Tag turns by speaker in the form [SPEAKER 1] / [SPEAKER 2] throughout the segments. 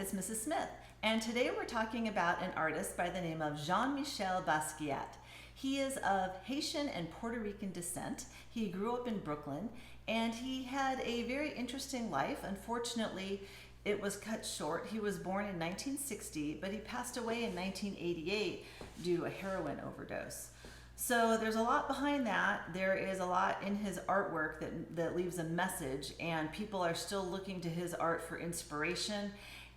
[SPEAKER 1] it's Mrs. Smith, and today we're talking about an artist by the name of Jean-Michel Basquiat. He is of Haitian and Puerto Rican descent. He grew up in Brooklyn, and he had a very interesting life. Unfortunately, it was cut short. He was born in 1960, but he passed away in 1988 due to a heroin overdose. So there's a lot behind that. There is a lot in his artwork that leaves a message, and people are still looking to his art for inspiration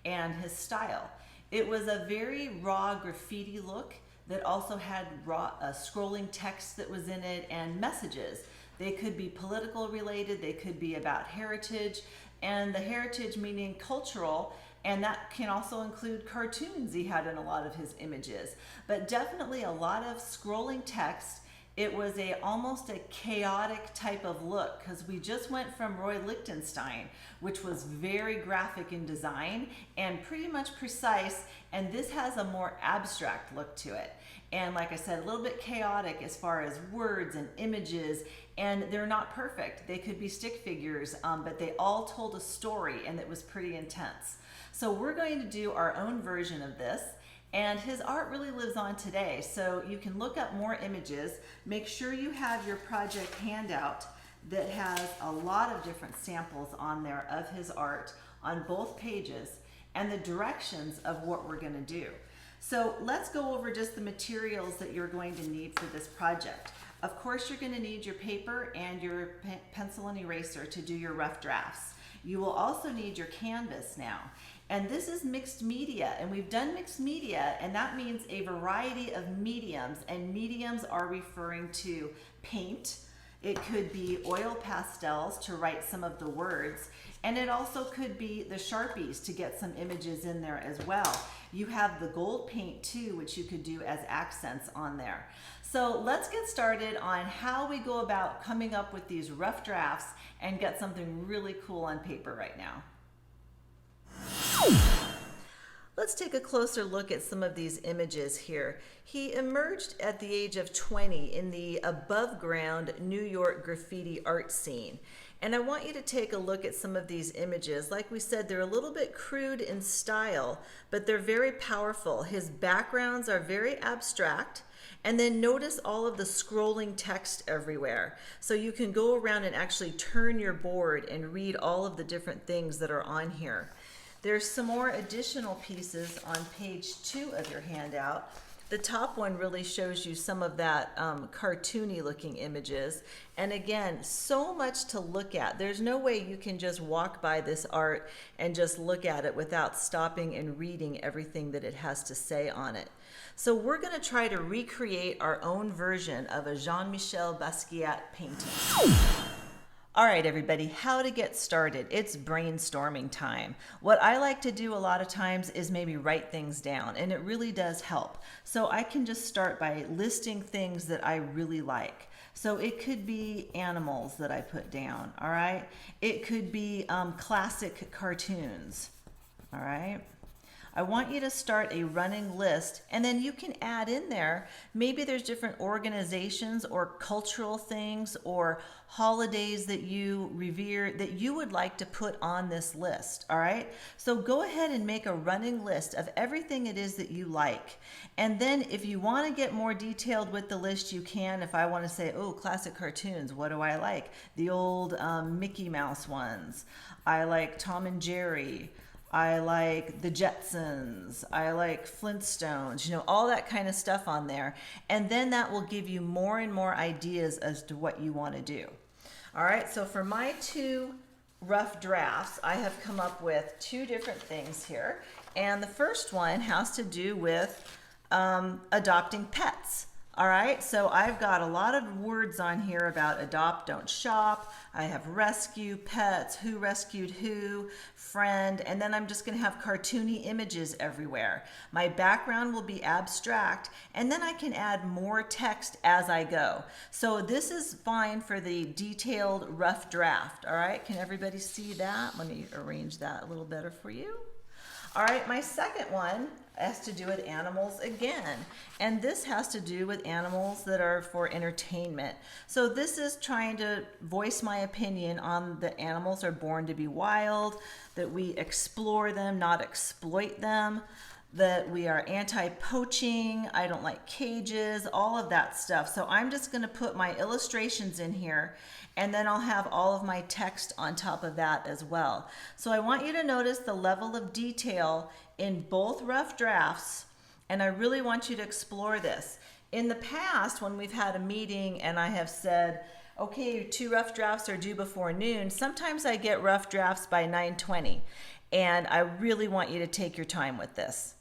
[SPEAKER 1] and his style. It was a very raw graffiti look that also had raw scrolling text that was in it and messages. They could be political related, they could be about heritage, and the heritage meaning cultural, and that can also include cartoons he had in a lot of his images. But definitely a lot of scrolling text. It was almost a chaotic type of look, because we just went from Roy Lichtenstein, which was very graphic in design and pretty much precise, and this has a more abstract look to it. And like I said, a little bit chaotic as far as words and images, and they're not perfect. They could be stick figures, but they all told a story, and it was pretty intense. So we're going to do our own version of this, and his art really lives on today. So you can look up more images. Make sure you have your project handout that has a lot of different samples on there of his art on both pages and the directions of what we're going to do. So let's go over just the materials that you're going to need for this project. Of course, you're going to need your paper and your pencil and eraser to do your rough drafts. You will also need your canvas now. And this is mixed media, and we've done mixed media, and that means a variety of mediums, and mediums are referring to paint. It could be oil pastels to write some of the words, and it also could be the Sharpies to get some images in there as well. You have the gold paint too, which you could do as accents on there. So let's get started on how we go about coming up with these rough drafts and get something really cool on paper right now. Let's take a closer look at some of these images here. He emerged at the age of 20 in the above ground New York graffiti art scene. And I want you to take a look at some of these images. Like we said, they're a little bit crude in style, but they're very powerful. His backgrounds are very abstract. And then notice all of the scrolling text everywhere. So you can go around and actually turn your board and read all of the different things that are on here. There's some more additional pieces on page 2 of your handout. The top one really shows you some of that cartoony looking images. And again, so much to look at. There's no way you can just walk by this art and just look at it without stopping and reading everything that it has to say on it. So we're going to try to recreate our own version of a Jean-Michel Basquiat painting. All right, everybody, how to get started. It's brainstorming time. What I like to do a lot of times is maybe write things down, and it really does help. So I can just start by listing things that I really like. So it could be animals that I put down, all right? It could be classic cartoons, all right? I want you to start a running list, and then you can add in there, maybe there's different organizations or cultural things or holidays that you revere that you would like to put on this list, all right? So go ahead and make a running list of everything it is that you like. And then if you want to get more detailed with the list, you can. If I want to say, oh, classic cartoons, what do I like? The old Mickey Mouse ones. I like Tom and Jerry. I like the Jetsons, I like Flintstones, you know, all that kind of stuff on there. And then that will give you more and more ideas as to what you want to do. All right, so for my 2 rough drafts, I have come up with 2 different things here. And the first one has to do with adopting pets. All right, so I've got a lot of words on here about adopt, don't shop. I have rescue, pets, who rescued who, friend, and then I'm just going to have cartoony images everywhere. My background will be abstract, and then I can add more text as I go. So this is fine for the detailed rough draft. All right, can everybody see that? Let me arrange that a little better for you. All right, my second one has to do with animals again. And this has to do with animals that are for entertainment. So this is trying to voice my opinion on the animals are born to be wild, that we explore them, not exploit them, that we are anti-poaching, I don't like cages, all of that stuff. So I'm just going to put my illustrations in here, and then I'll have all of my text on top of that as well. So I want you to notice the level of detail in both rough drafts, and I really want you to explore this. In the past, when we've had a meeting and I have said, okay, 2 rough drafts are due before noon, sometimes I get rough drafts by 9:20, and I really want you to take your time with this.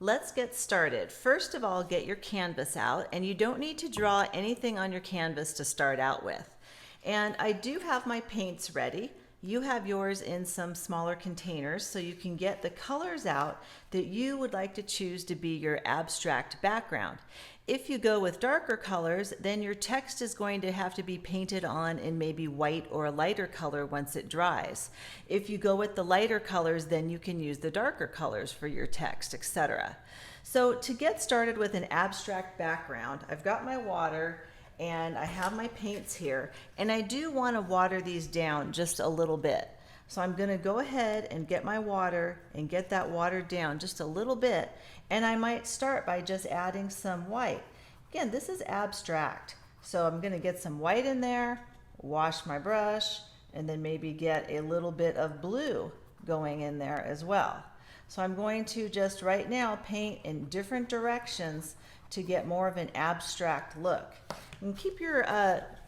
[SPEAKER 1] Let's get started. First of all, get your canvas out, and you don't need to draw anything on your canvas to start out with. And I do have my paints ready. You have yours in some smaller containers so you can get the colors out that you would like to choose to be your abstract background. If you go with darker colors, then your text is going to have to be painted on in maybe white or a lighter color once it dries. If you go with the lighter colors, then you can use the darker colors for your text, etc. So to get started with an abstract background, I've got my water and I have my paints here, and I do want to water these down just a little bit. So I'm going to go ahead and get my water and get that watered down just a little bit, and I might start by just adding some white. Again, this is abstract, so I'm going to get some white in there, wash my brush, and then maybe get a little bit of blue going in there as well. So I'm going to just right now paint in different directions to get more of an abstract look. And keep your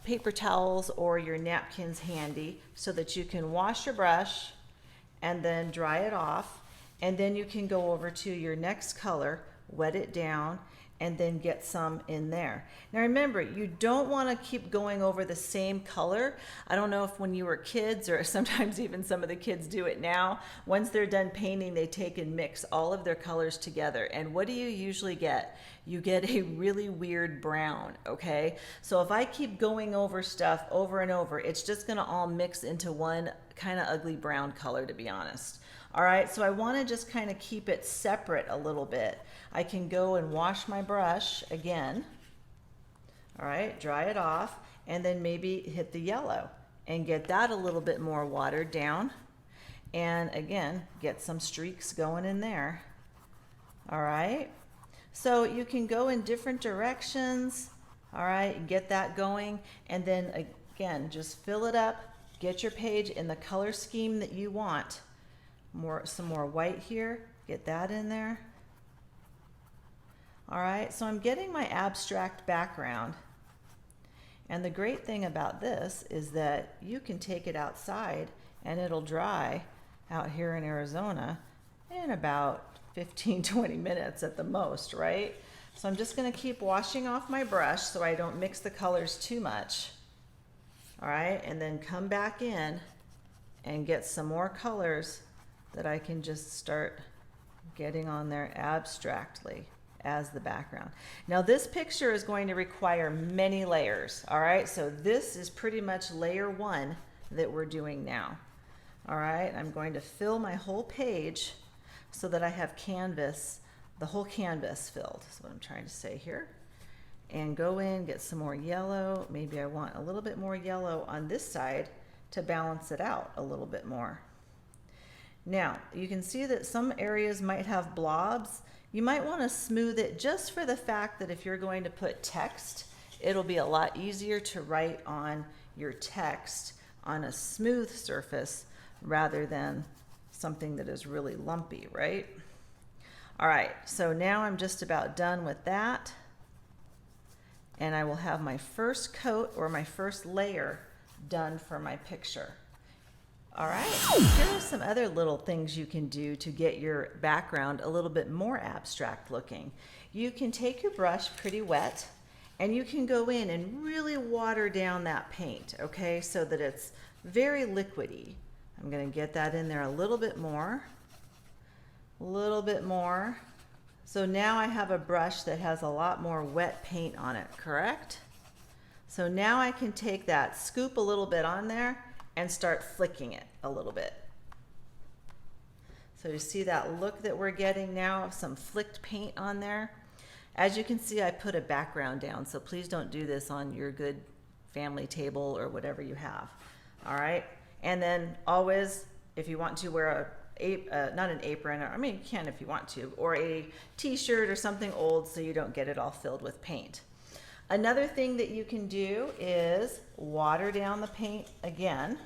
[SPEAKER 1] paper towels or your napkins handy so that you can wash your brush and then dry it off, and then you can go over to your next color, wet it down, and then get some in there. Now remember, you don't want to keep going over the same color. I don't know if when you were kids, or sometimes even some of the kids do it now, once they're done painting, they take and mix all of their colors together. And what do you usually get? You get a really weird brown, okay? So if I keep going over stuff over and over, it's just gonna all mix into one kind of ugly brown color, to be honest. All right, so I want to just kind of keep it separate a little bit. I can go and wash my brush again. All right, dry it off, and then maybe hit the yellow and get that a little bit more watered down. And again, get some streaks going in there. All right, so you can go in different directions. All right, get that going, and then again, just fill it up, get your page in the color scheme that you want. Some more white here, get that in there. All right, so I'm getting my abstract background. And the great thing about this is that you can take it outside and it'll dry out here in Arizona in about 15-20 minutes at the most, right? So I'm just gonna keep washing off my brush so I don't mix the colors too much. All right, and then come back in and get some more colors that I can just start getting on there abstractly as the background. Now this picture is going to require many layers, all right? So this is pretty much layer 1 that we're doing now. All right, I'm going to fill my whole page so that I have canvas, the whole canvas filled, is what I'm trying to say here. And go in, get some more yellow. Maybe I want a little bit more yellow on this side to balance it out a little bit more. Now, you can see that some areas might have blobs. You might want to smooth it just for the fact that if you're going to put text, it'll be a lot easier to write on your text on a smooth surface rather than something that is really lumpy, right? All right, so now I'm just about done with that. And I will have my first coat or my first layer done for my picture. All right, here are some other little things you can do to get your background a little bit more abstract looking. You can take your brush pretty wet and you can go in and really water down that paint, okay, so that it's very liquidy. I'm gonna get that in there a little bit more. So now I have a brush that has a lot more wet paint on it, correct? So now I can take that, scoop a little bit on there, and start flicking it a little bit. So you see that look that we're getting now of some flicked paint on there. As you can see, I put a background down, so please don't do this on your good family table or whatever you have. All right, and then always, if you want to wear not an apron, or I mean you can if you want to, or a t-shirt or something old so you don't get it all filled with paint. Another thing that you can do is water down the paint again.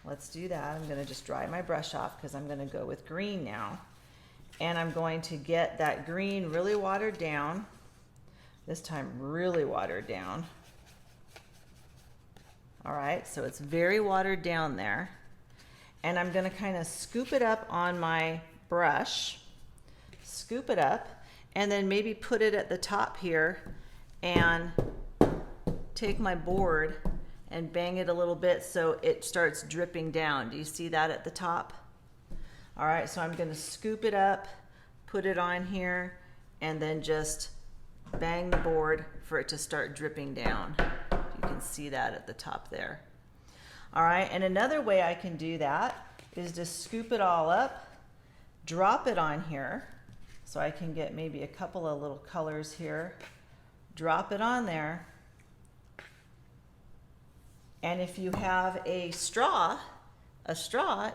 [SPEAKER 1] Let's do that. I'm going to just dry my brush off because I'm going to go with green now. And I'm going to get that green really watered down. This time really watered down. All right, so it's very watered down there. And I'm going to kind of scoop it up on my brush. Scoop it up and then maybe put it at the top here and take my board and bang it a little bit so it starts dripping down. Do you see that at the top? All right, so I'm gonna scoop it up, put it on here, and then just bang the board for it to start dripping down. You can see that at the top there. All right, and another way I can do that is to scoop it all up, drop it on here, so I can get maybe a couple of little colors here, drop it on there. And if you have a straw,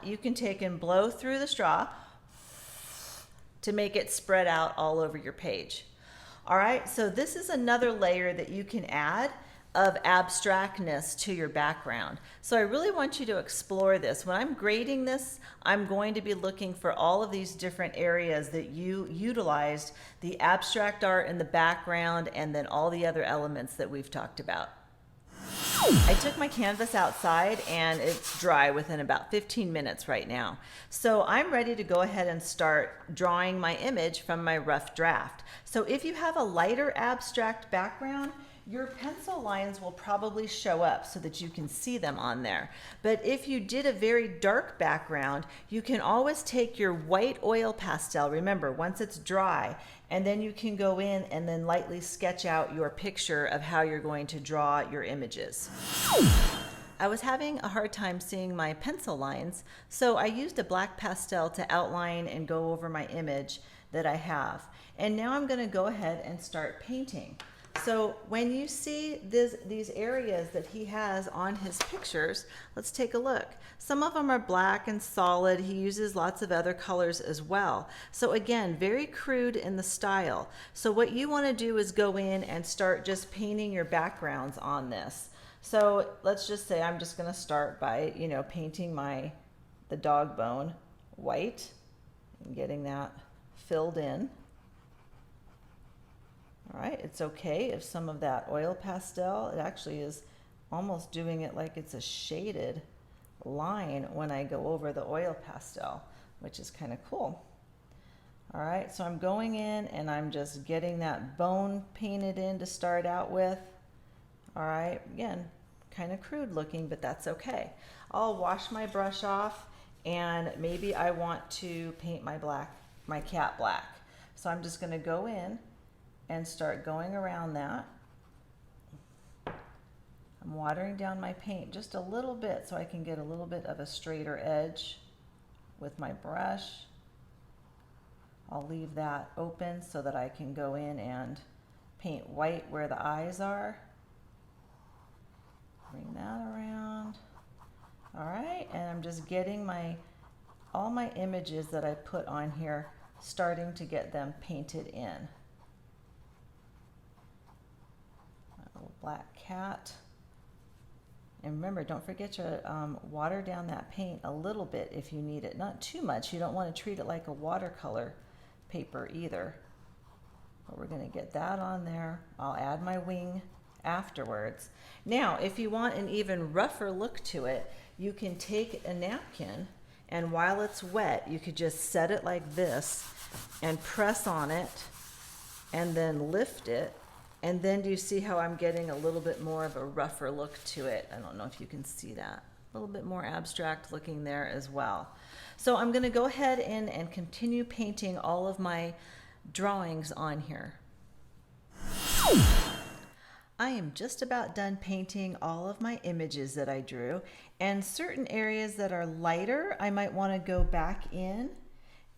[SPEAKER 1] you can take and blow through the straw to make it spread out all over your page. All right, so this is another layer that you can add of abstractness to your background. So I really want you to explore this. When I'm grading this, I'm going to be looking for all of these different areas that you utilized the abstract art in the background and then all the other elements that we've talked about. I took my canvas outside and it's dry within about 15 minutes right now. So I'm ready to go ahead and start drawing my image from my rough draft. So if you have a lighter abstract background, your pencil lines will probably show up so that you can see them on there. But if you did a very dark background, you can always take your white oil pastel, remember, once it's dry, and then you can go in and then lightly sketch out your picture of how you're going to draw your images. I was having a hard time seeing my pencil lines, so I used a black pastel to outline and go over my image that I have. And now I'm going to go ahead and start painting. So when you see these areas that he has on his pictures, let's take a look. Some of them are black and solid. He uses lots of other colors as well. So again, very crude in the style. So what you want to do is go in and start just painting your backgrounds on this. So let's just say I'm just going to start by, painting the dog bone white and getting that filled in. All right, it's okay if some of that oil pastel, it actually is almost doing it like it's a shaded line when I go over the oil pastel, which is kind of cool. All right, so I'm going in and I'm just getting that bone painted in to start out with. All right, again, kind of crude looking, but that's okay. I'll wash my brush off and maybe I want to paint my cat black. So I'm just gonna go in and start going around that. I'm watering down my paint just a little bit so I can get a little bit of a straighter edge with my brush. I'll leave that open so that I can go in and paint white where the eyes are. Bring that around. All right, and I'm just getting all my images that I put on here, starting to get them painted in. Little black cat. And remember, don't forget to water down that paint a little bit if you need it. Not too much. You don't want to treat it like a watercolor paper either. But we're going to get that on there. I'll add my wing afterwards. Now, if you want an even rougher look to it, you can take a napkin and while it's wet, you could just set it like this and press on it and then lift it. And then do you see how I'm getting a little bit more of a rougher look to it? I don't know if you can see that. A little bit more abstract looking there as well. So I'm going to go ahead and continue painting all of my drawings on here. I am just about done painting all of my images that I drew, and certain areas that are lighter, I might want to go back in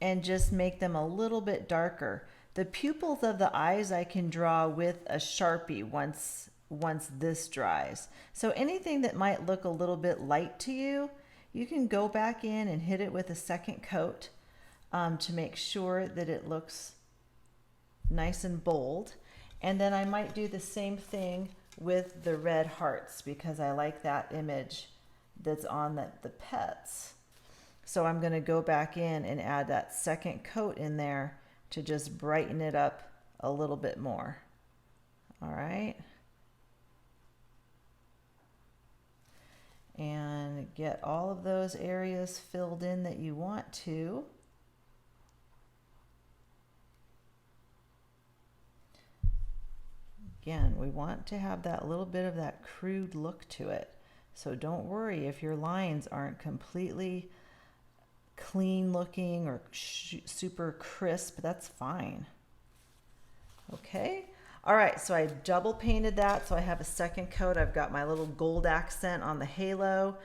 [SPEAKER 1] and just make them a little bit darker. The pupils of the eyes I can draw with a Sharpie once this dries. So anything that might look a little bit light to you, you can go back in and hit it with a second coat to make sure that it looks nice and bold. And then I might do the same thing with the red hearts because I like that image that's on the pets. So I'm going to go back in and add that second coat in there to just brighten it up a little bit more. All right. And get all of those areas filled in that you want to. Again, we want to have that little bit of that crude look to it. So don't worry if your lines aren't completely clean looking or super crisp, that's fine. Okay. All right, so I double painted that, so I have a second coat. I've got my little gold accent on the halo,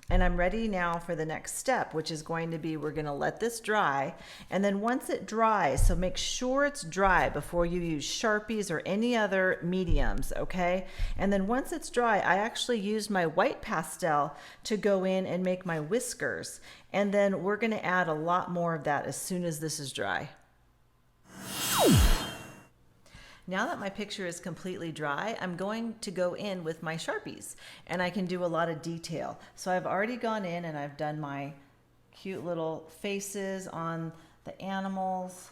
[SPEAKER 1] and I'm ready now for the next step, which is going to be, we're going to let this dry, and then once it dries, so make sure it's dry before you use Sharpies or any other mediums, okay? And then once it's dry, I actually use my white pastel to go in and make my whiskers, and then we're going to add a lot more of that as soon as this is dry. Now that my picture is completely dry, I'm going to go in with my Sharpies and I can do a lot of detail. So I've already gone in and I've done my cute little faces on the animals.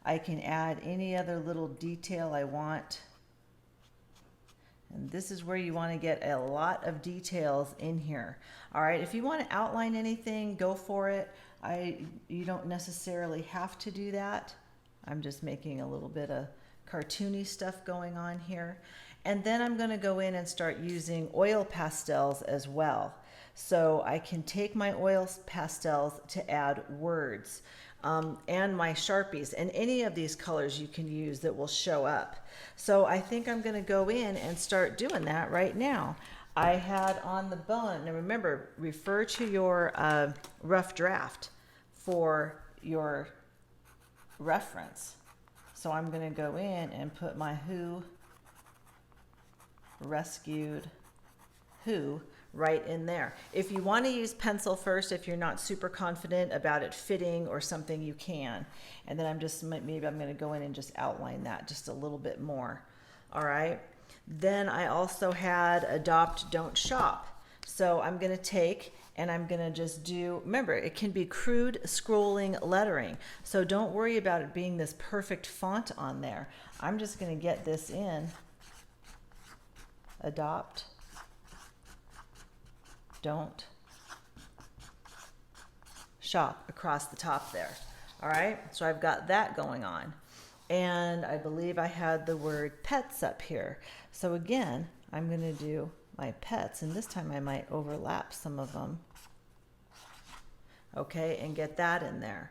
[SPEAKER 1] I can add any other little detail I want. And this is where you want to get a lot of details in here. All right, if you want to outline anything, go for it. You don't necessarily have to do that. I'm just making a little bit of cartoony stuff going on here. And then I'm going to go in and start using oil pastels as well. So I can take my oil pastels to add words and my Sharpies, and any of these colors you can use that will show up. So I think I'm going to go in and start doing that right now. I had on the bone, and remember, refer to your rough draft for your reference. So I'm going to go in and put my Who Rescued Who right in there. If you want to use pencil first, if you're not super confident about it fitting or something, you can. And then maybe I'm going to go in and just outline that just a little bit more. All right. Then I also had Adopt, Don't Shop. So I'm going to take and I'm going to just do, remember, it can be crude scrolling lettering. So don't worry about it being this perfect font on there. I'm just going to get this in. Adopt, Don't Shop across the top there. All right, so I've got that going on. And I believe I had the word pets up here. So again, I'm going to do my pets, and this time I might overlap some of them. Okay, and get that in there.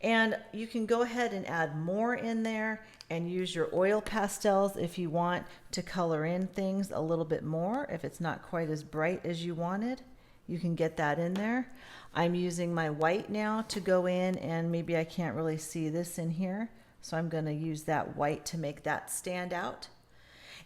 [SPEAKER 1] And you can go ahead and add more in there and use your oil pastels if you want to color in things a little bit more. If it's not quite as bright as you wanted, you can get that in there. I'm using my white now to go in, and maybe I can't really see this in here. So I'm going to use that white to make that stand out.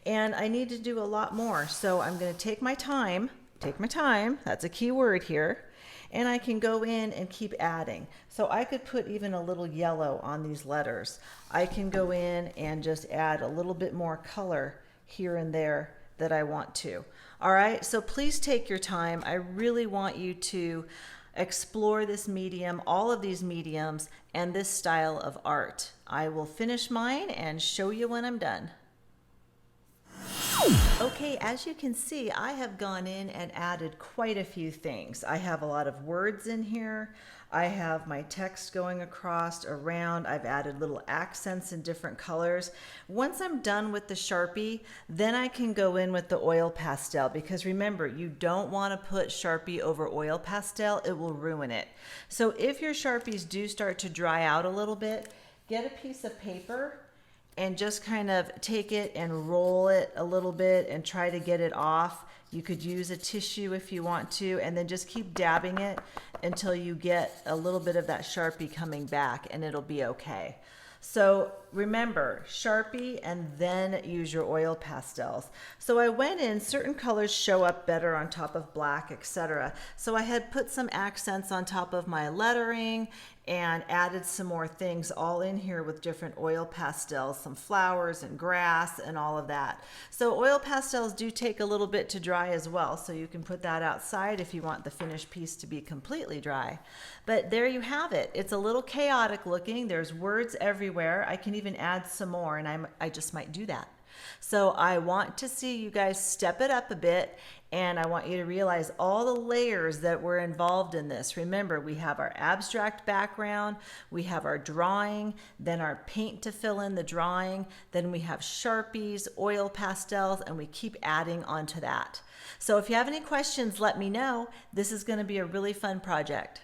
[SPEAKER 1] And I need to do a lot more. So I'm going to take my time, that's a key word here, and I can go in and keep adding. So I could put even a little yellow on these letters. I can go in and just add a little bit more color here and there that I want to. All right, so please take your time. I really want you to explore this medium, all of these mediums, and this style of art. I will finish mine and show you when I'm done. Okay, as you can see, I have gone in and added quite a few things. I have a lot of words in here. I have my text going across, around. I've added little accents in different colors. Once I'm done with the Sharpie, then I can go in with the oil pastel, because remember, you don't want to put Sharpie over oil pastel. It will ruin it. So if your Sharpies do start to dry out a little bit, get a piece of paper and just kind of take it and roll it a little bit and try to get it off. You could use a tissue if you want to, and then just keep dabbing it until you get a little bit of that Sharpie coming back, and it'll be okay. So remember, Sharpie and then use your oil pastels. So I went in, certain colors show up better on top of black, etc. So I had put some accents on top of my lettering and added some more things all in here with different oil pastels, some flowers and grass and all of that. So oil pastels do take a little bit to dry as well, so you can put that outside if you want the finished piece to be completely dry. But there you have it. It's a little chaotic looking. There's words everywhere. I can even add some more, and I just might do that. So I want to see you guys step it up a bit, and I want you to realize all the layers that were involved in this. Remember, we have our abstract background, we have our drawing, then our paint to fill in the drawing, then we have Sharpies, oil pastels, and we keep adding onto that. So if you have any questions, let me know. This is going to be a really fun project.